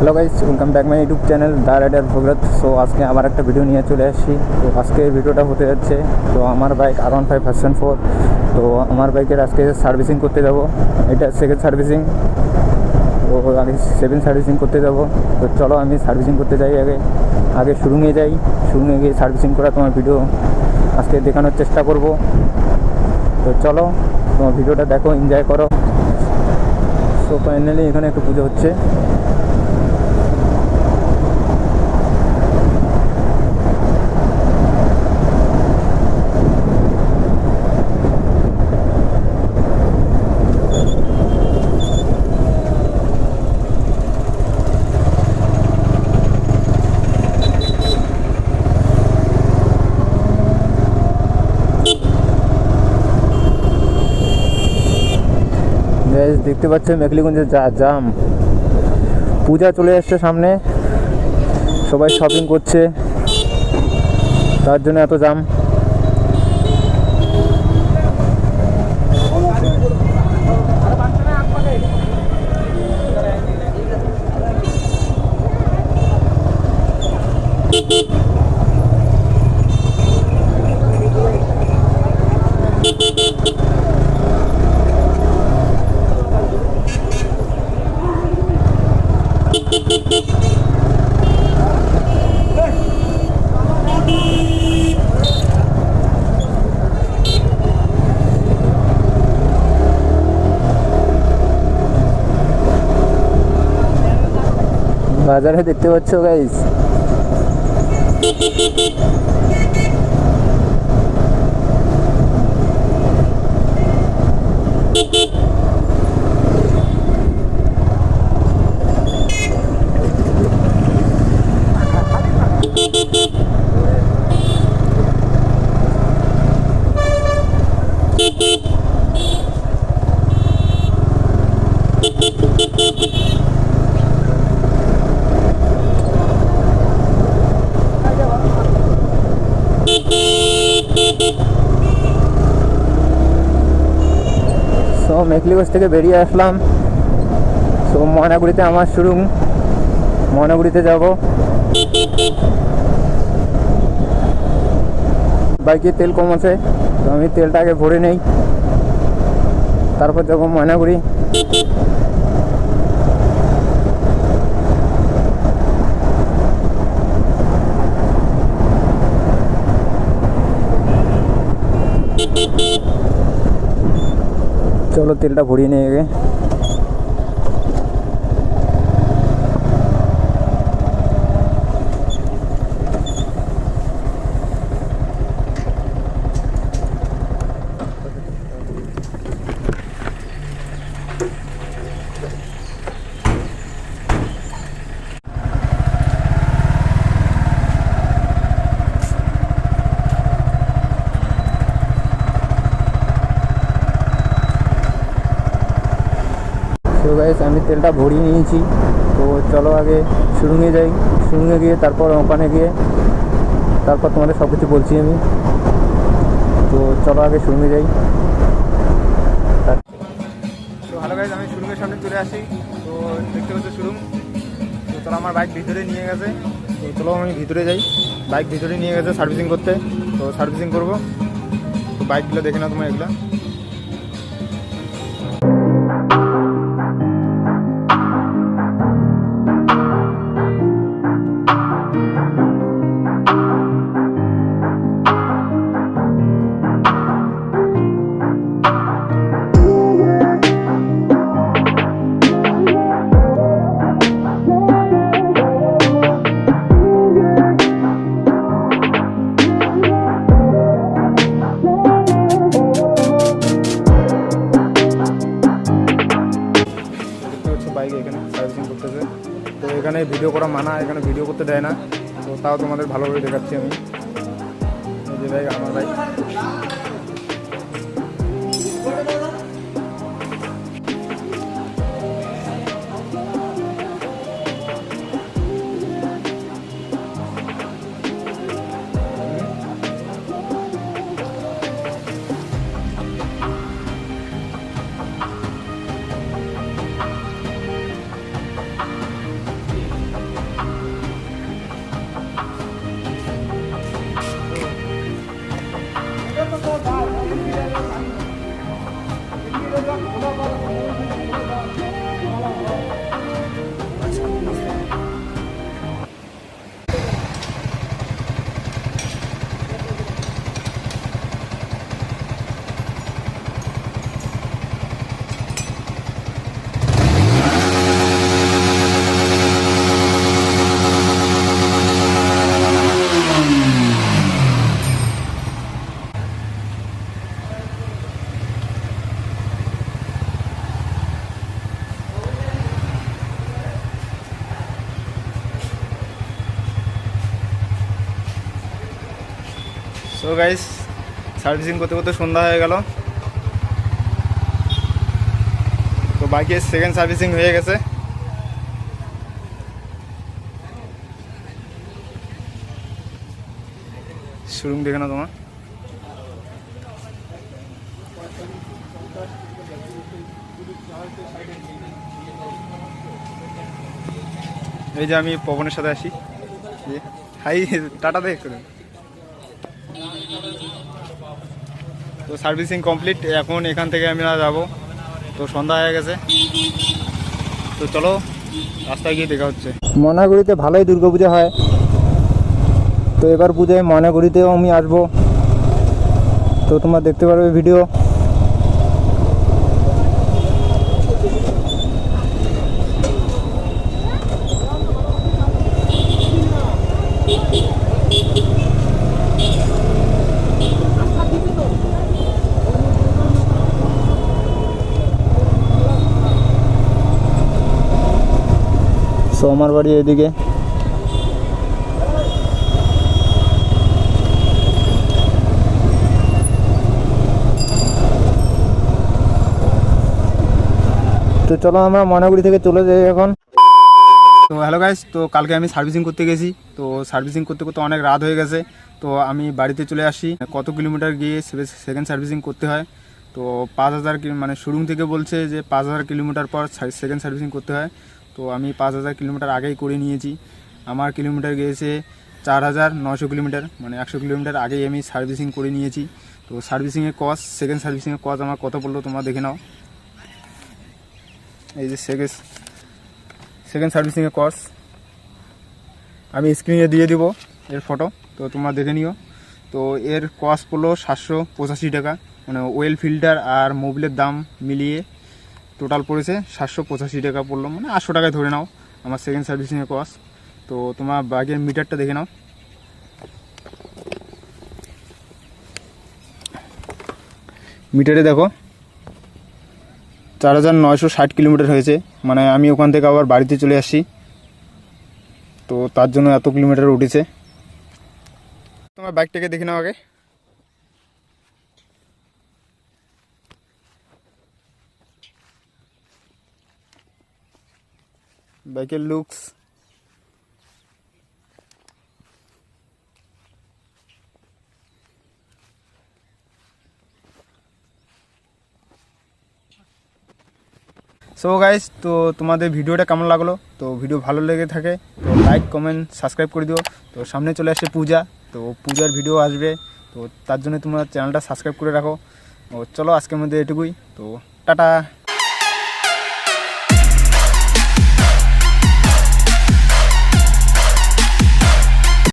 Hello guys, welcome back my YouTube channel the rider Bhagat. So আজকে আবার একটা video নিয়ে চলে আসছি। তো আজকে ভিডিওটা হতে যাচ্ছে, তো আমার বাইক R15 ভার্সন 4। তো আমার বাইকের আজকে সার্ভিসিং করতে যাব, এটা সেকেন্ড সার্ভিসিং। তো আগে 7 সার্ভিসিং করতে যাব। তো চলো আমি সার্ভিসিং করতে যাই, আগে শোরুমে যাই। শোরুমে গিয়ে সার্ভিসিং করা তোমার ভিডিও আজকে দেখানোর চেষ্টা করব। তো চলো তোমার ভিডিওটা দেখো, এনজয় করো। সো ফাইনালি এখানে একটু পুজো হচ্ছে। দেখতে পাচ্ছ মেখলিগঞ্জের জাম, পূজা চলে আসছে সামনে, সবাই শপিং করছে, তার জন্য এত জাম। বাজারে দেখতে পাচ্ছ গাইস, সো মেখলিগঞ্জ থেকে বেরিয়ে আসলাম। সো ময়নাগুড়িতে আমার শোরুম, ময়নাগুড়িতে যাব। বাইকে তেল কম আছে, তো আমি তেলটা আগে ভরে নেই, তারপর যাবো ময়নাগুড়ি। চলো তেলটা ভরিয়ে নিয়ে গে। তো গাইস আমি তেলটা ভরিয়ে নিয়েছি। তো চলো আগে শোরুমে যাই, শোরুমে গিয়ে তারপর ওখানে গিয়ে তারপর তোমাদের সব কিছু বলছি আমি। তো চলো আগে শোরুমে যাই। তো হ্যালো গাইস, আমি শোরুমের সামনে চলে আসি। তো দেখতে পাচ্ছি শোরুম। তো চলো আমার বাইক ভিতরে নিয়ে গেছে, তো চলো আমি ভিতরে যাই। বাইক ভিতরে নিয়ে গেছে সার্ভিসিং করতে, তো সার্ভিসিং করবো। তো বাইকগুলো দেখে নাও তোমার এগুলো। বাইক এখানে সার্ভিসিং করতেছে। তো এখানে ভিডিও করা মানা, এখানে ভিডিও করতে দেয় না। তো তাও তোমাদের ভালোভাবে দেখাচ্ছি আমি। যে বাইক আমার বাইক। সো গাইস সার্ভিসিং করতে করতে সন্ধ্যা হয়ে গেল, তো বাইকের সেকেন্ড সার্ভিসিং হয়ে গেছে। শোরুম দেখে না তোমার, এই যে আমি পবনের সাথে আসি, হাই টাটা দেখ। তো সার্ভিসিং কমপ্লিট, এখন এখান থেকে আমরা যাব। তো সন্ধ্যা হয়ে গেছে, তো চলো রাস্তায় গিয়ে দেখা হচ্ছে। ময়নাগুড়িতে ভালোই দুর্গাপূজা হয়, তো এবার পূজায় ময়নাগুড়িতেও আমি আসবো, তো তোমরা দেখতে পারবে ভিডিও। সো আমার বাড়ি এদিকে, তো চলো আমরা ময়নাগুড়ি থেকে চলে যাই এখন। তো হ্যালো গাইস, তো কালকে আমি সার্ভিসিং করতে গেছি, তো সার্ভিসিং করতে করতে অনেক রাত হয়ে গেছে, তো আমি বাড়িতে চলে আসি। কত কিলোমিটার গিয়ে সেকেন্ড সার্ভিসিং করতে হয়, তো 5000 মানে শোরুম থেকে বলছে যে 5000 কিলোমিটার পর সেকেন্ড সার্ভিসিং করতে হয়, তো আমি 5000 কিলোমিটার আগেই করে নিয়েছি। আমার কিলোমিটার গিয়েছে 4900 কিলোমিটার, মানে 100 কিলোমিটার আগেই আমি সার্ভিসিং করে নিয়েছি। তো সার্ভিসিংয়ের কস্ট, সেকেন্ড সার্ভিসিংয়ের কস্ট আমার কত পড়লো তোমরা দেখে নাও। এই যে সেকেন্ড সার্ভিসিংয়ের কস্ট আমি স্ক্রিনে দিয়ে দিব এর ফটো, তো তোমরা দেখে নিও। তো এর কস্ট পড়লো 785 টাকা, মানে ওয়েল ফিল্টার আর মোবিলের দাম মিলিয়ে টোটাল পড়েছে 785 টাকা পড়লো, মানে 800 টাকায় ধরে নাও আমার সেকেন্ড সার্ভিসিংয়ের কস্ট। তো তোমার বাইকের মিটারটা দেখে নাও, মিটারে দেখো 4960 কিলোমিটার হয়েছে, মানে আমি ওখান থেকে আবার বাড়িতে চলে আসছি, তো তার জন্য এত কিলোমিটার উঠেছে। তোমার বাইকটাকে দেখে নাও আগে, বাইকের লুকস। সো গাইস, তো তোমাদের ভিডিওটা কেমন লাগলো? তো ভিডিও ভালো লেগে থাকে তো লাইক কমেন্ট সাবস্ক্রাইব করে দিও। তো সামনে চলে আসে পূজা, তো পূজার ভিডিও আসবে, তো তার জন্য তোমরা চ্যানেলটা সাবস্ক্রাইব করে রাখো। তো চলো আজকের মধ্যে এটুকুই, তো টাটা।